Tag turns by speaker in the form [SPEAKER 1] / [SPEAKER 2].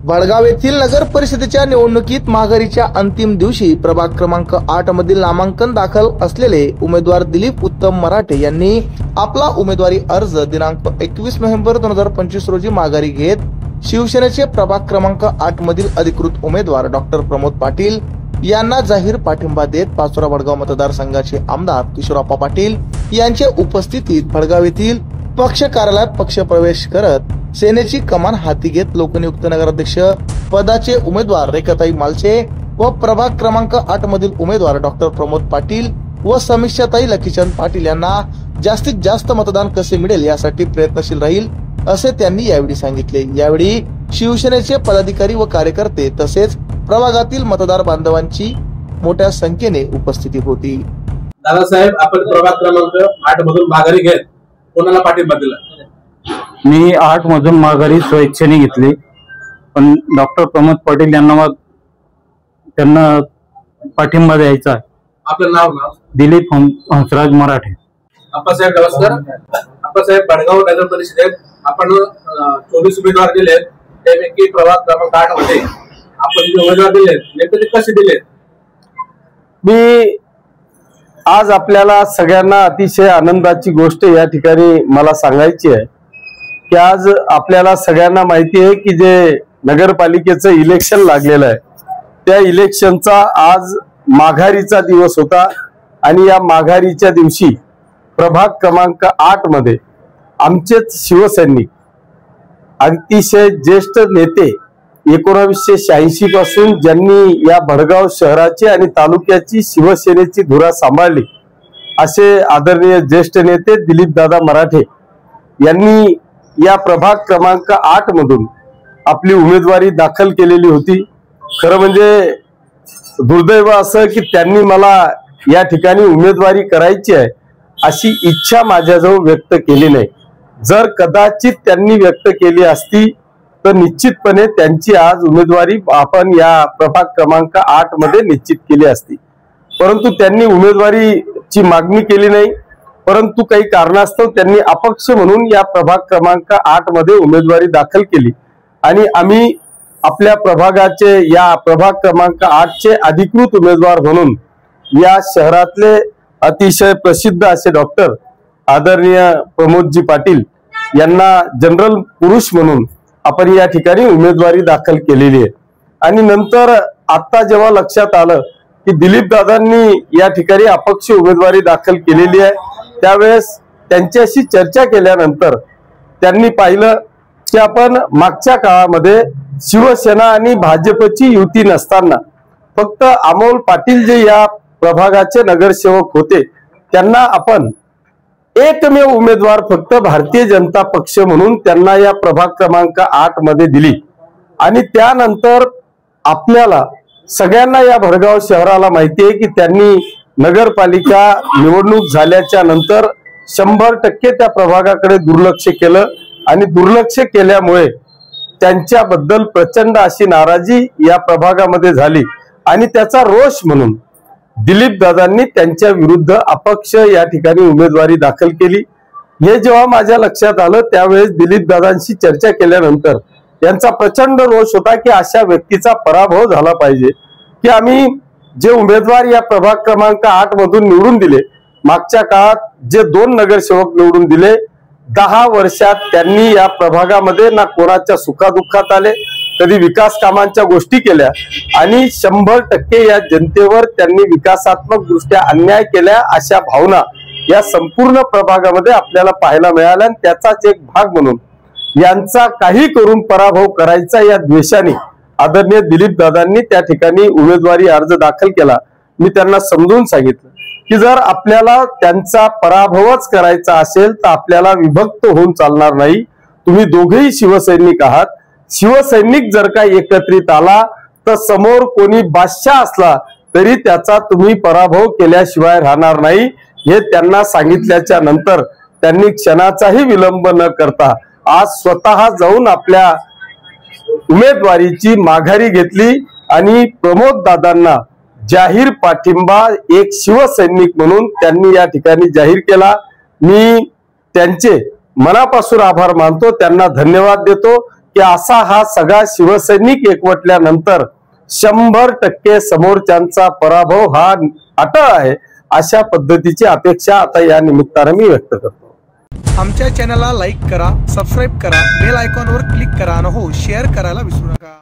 [SPEAKER 1] भडगाव येथील नगर परिषदेच्या निवडणुकीत माघारीच्या अंतिम दिवशी प्रभाग क्रमांक 8 मधील नामांकन दाखल असलेले उमेदवार दिलीप उत्तम मराठे यांनी आपला उमेदवारी अर्ज दिनांक 21 नोव्हेंबर 2025 रोजी माघारी घेत शिवसेनेचे प्रभाग क्रमांक 8 मधील अधिकृत उमेदवार डॉक्टर प्रमोद पाटील यांना जाहीर पाठिंबा देत पाचोरा भडगाव मतदारसंघाचे आमदार किशोरप्पा पाटील यांच्या उपस्थितीत भडगाव येथील पक्ष कार्यालयात पक्ष प्रवेश करत सेनेची कमान हाती घेत लोकनियुक्त नगराध्यक्ष पदाचे उमेदवार रेखाताई मालचे व प्रभाग क्रमांक 8 मधील उमेदवार डॉक्टर प्रमोद पाटील व समीक्षाताई लकीचंद पाटील यांना जास्तीत जास्त मतदान कसे मिळेल यासाठी प्रयत्नशील राहील असे त्यांनी यावेळी सांगितले। यावेळी शिवसेनेचे पदाधिकारी व कार्यकर्ते तसेच प्रभागातील मतदार बांधवांची मोठ्या संख्येने उपस्थिती होती।
[SPEAKER 2] दादासाहेब, आपण प्रभाग क्रमांक 8 मधून माघारी घेत कोणाला पाठिंबा दिला?
[SPEAKER 3] मी 8 मधून माघारी स्वेच्छेने घेतली, पण डॉक्टर प्रमोद पाटील त्यांना पाठिंबा द्यायचा आहे।
[SPEAKER 2] आपलं नाव?
[SPEAKER 3] दिलीप हंसराज मराठे।
[SPEAKER 2] अप्पासाहेब नमस्कार। अप्पासाहेब, भडगाव नगर परिषदेत आपण 24 उमेदवार दिले, त्यापैकी प्रभाग क्रमांक 8 मध्ये आपण जे उमेदवार दिले नेमके ते कसे दिले?
[SPEAKER 4] मी आज आपल्याला सगळ्यांना अतिशय आनंदाची गोष्ट या ठिकाणी मला सांगायची आहे की आज आपल्याला सगळ्यांना माहिती आहे की जे नगरपालिकेचं इलेक्शन लागलेलं आहे त्या इलेक्शनचा आज माघारीचा दिवस होता आणि या माघारीच्या दिवशी प्रभाग क्रमांक 8 मध्ये आमचेच शिवसैनिक अतिशय ज्येष्ठ नेते 1986 पासून ज्यांनी या भडगाव शहराची आणि तालुक्याची शिवसेनेची धुरा सांभाळली असे आदरणीय ज्येष्ठ नेते दिलीप दादा मराठे यांनी या प्रभाग क्रमांक 8 मधून आपली उमेदवारी दाखल केलेली होती। खरं म्हणजे दुर्दैव असं की त्यांनी मला या ठिकाणी उमेदवारी करायची आहे अशी इच्छा माझ्याजवळ व्यक्त केली नाही। जर कदाचित त्यांनी व्यक्त केली असती तर निश्चितपणे त्यांची आज उमेदवारी आपण या प्रभाग क्रमांक 8 मध्ये निश्चित केली असती, परंतु त्यांनी उमेदवारीची मागणी केली नाही। परंतु काही कारणास्तव त्यांनी अपक्ष म्हणून या प्रभाग क्रमांक 8 मध्ये उमेदवारी दाखल केली आणि आम्ही आपल्या प्रभागाचे या प्रभाग क्रमांक 8 चे अधिकृत उमेदवार म्हणून या शहरातले अतिशय प्रसिद्ध असे डॉक्टर आदरणीय प्रमोदजी पाटील यांना जनरल पुरुष म्हणून आपण या ठिकाणी उमेदवारी दाखल केलेली आहे। आणि नंतर आता जेव्हा लक्षात आलं की दिलीप दादांनी या ठिकाणी अपक्ष उमेदवारी दाखल केलेली आहे त्यावेळेस त्यांच्याशी चर्चा केल्यानंतर त्यांनी पाहिलं की आपण मागच्या काळामध्ये शिवसेना आणि भाजपची युती नसताना फक्त अमोल पाटील जे या प्रभागाचे नगरसेवक होते त्यांना आपण एकमेव उमेदवार फक्त भारतीय जनता पक्ष म्हणून त्यांना या प्रभाग क्रमांक 8 मध्ये दिली आणि त्यानंतर आपल्याला सगळ्यांना या भडगाव शहराला माहिती आहे की त्यांनी नगरपालिका निवडणूक झाल्याच्या नंतर 100% त्या प्रभागाकडे दुर्लक्ष केलं आणि दुर्लक्ष केल्यामुळे त्यांच्याबद्दल प्रचंड अशी नाराजी या प्रभागामध्ये झाली आणि त्याचा रोष म्हणून दिलीप दादांनी त्यांच्या विरुद्ध अपक्ष या ठिकाणी उमेदवारी दाखल केली। हे जेव्हा माझ्या लक्षात आलं त्यावेळेस दिलीप दादांशी चर्चा केल्यानंतर यांचा प्रचंड रोष होता की अशा व्यक्तीचा पराभव झाला पाहिजे की आम्ही जे उमेदवार या प्रभाग क्रमांक 8 मधून निवडून दिले, मागच्या काळात जे 2 नगरसेवक निवडून दिले, 10 वर्षात त्यांनी या प्रभागामध्ये ना कोणाच्या सुखादुःखात आले, कधी विकास कामांच्या गोष्टी केल्या आणि 100% या जनतेवर त्यांनी विकासात्मक दृष्ट्या अन्याय केल्या अशा भावना या संपूर्ण प्रभागामध्ये आपल्याला पाहायला मिळाल्या। आणि त्याचाच एक भाग म्हणून यांचा काही करून पराभव करायचा या द्वेषाने आदरणीय दिलीप दादांनी त्या ठिकाणी उमेदवारी अर्ज दाखल केला। मी त्यांना समजून सांगितलं की जर आपल्याला त्यांचा पराभवच करायचा असेल तर आपल्याला विभक्त होऊन चालणार नाही। तुम्ही दोघेही शिवसैनिक आहात, शिवसैनिक जर का एकत्रित आला तर समोर कोणी बादशाह असला तरी त्याचा तुम्ही पराभव केल्याशिवाय राहणार नाही। हे त्यांना सांगितल्याच्या नंतर त्यांनी क्षणाचाही विलंब न करता आज स्वतः जाऊन आपल्या उमेदवारीची माघारी घेतली आणि प्रमोद दादांना जाहीर पाठिंबा एक शिवसैनिक म्हणून त्यांनी या ठिकाणी जाहीर केला। मी त्यांचे मनापासून आभार मानतो, त्यांना धन्यवाद देतो की असा हा सगळा शिवसैनिक एकवटल्यानंतर 100% समोरच्यांचा पराभव हा अटळ आहे, अशा पद्धतीची अपेक्षा आता या निमित्तानं मी व्यक्त करतो.
[SPEAKER 1] आमच्या चॅनलला लाईक करा, सबस्क्राईब करा, बेल आयकॉनवर क्लिक करा आणि हो शेअर करायला विसरू नका.